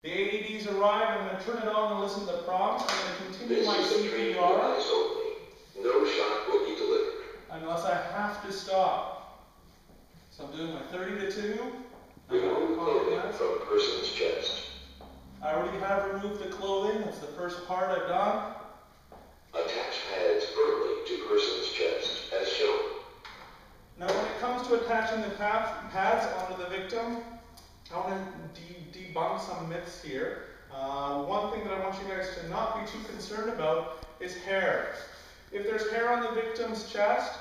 The AEDs arrive, I'm going to turn it on and listen to the prompts. I'm going to continue my CPR. No shock will be delivered. Unless I have to stop. So I'm doing my 30 to 2. Remove clothing from a person's chest. I already have removed the clothing. That's the first part I've done. Attach pads firmly to person's chest, as shown. Now when it comes to attaching the pads onto the victim, I want to debunk some myths here. One thing that I want you guys to not be too concerned about is hair. If there's hair on the victim's chest,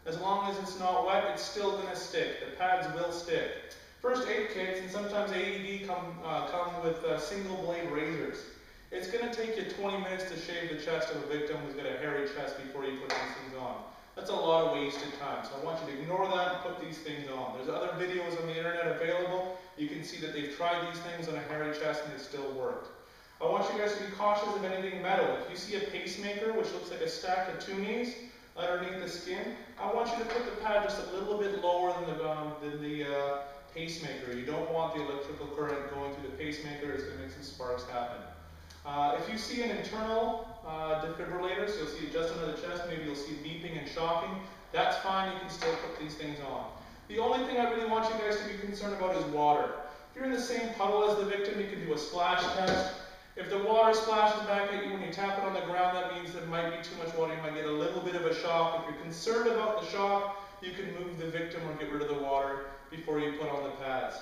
as long as it's not wet, it's still going to stick. The pads will stick. First aid kits and sometimes AED come with single blade razors. It's going to take you 20 minutes to shave the chest of a victim who's got a hairy chest before you put these things on. That's a lot of wasted time, so I want you to ignore that and put these things on. There's other videos on the internet available. You can see that they've tried these things on a hairy chest and it still worked. I want you guys to be cautious of anything metal. If you see a pacemaker, which looks like a stack of tunis underneath the skin, I want you to put the pad just a little bit lower than the pacemaker. You don't want the electrical current going through the pacemaker. It's going to make some sparks happen. If you see an internal defibrillator, so you'll see it just under the chest, maybe you'll see beeping and shocking, that's fine, you can still put these things on. The only thing I really want you guys to be concerned about is water. If you're in the same puddle as the victim, you can do a splash test. If the water splashes back at you when you tap it on the ground, that means there might be too much water, you might get a little bit of a shock. If you're concerned about the shock, you can move the victim or get rid of the water before you put on the pads.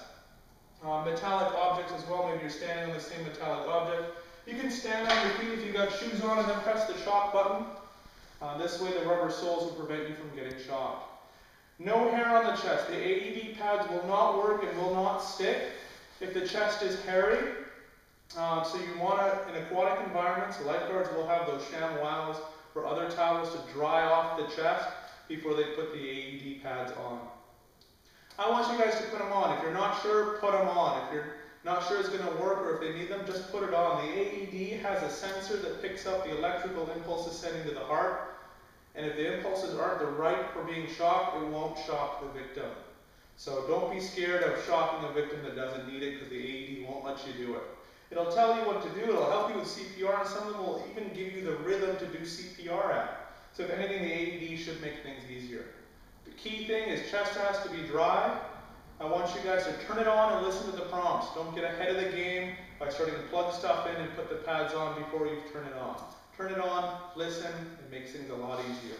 Metallic objects as well, maybe you're standing on the same metallic object. You can stand on your feet if you've got shoes on and then press the shock button. This way the rubber soles will prevent you from getting shocked. No hair on the chest. The AED pads will not work and will not stick if the chest is hairy. So you want to, in aquatic environments, lifeguards will have those sham wows or other towels to dry off the chest before they put the AED pads on. I want you guys to put them on. If you're not sure, put them on. If you're not sure it's going to work or if they need them, just put it on. The AED has a sensor that picks up the electrical impulses sending to the heart, and if the impulses aren't the right for being shocked, it won't shock the victim. So don't be scared of shocking a victim that doesn't need it because the AED won't let you do it. It'll tell you what to do, it'll help you with CPR, and some of them will even give you the rhythm to do CPR at. So if anything, the AED should make things easier. The key thing is chest has to be dry. I want you guys to turn it on and listen to the prompts. Don't get ahead of the game by starting to plug stuff in and put the pads on before you turn it on. Turn it on, listen, it makes things a lot easier.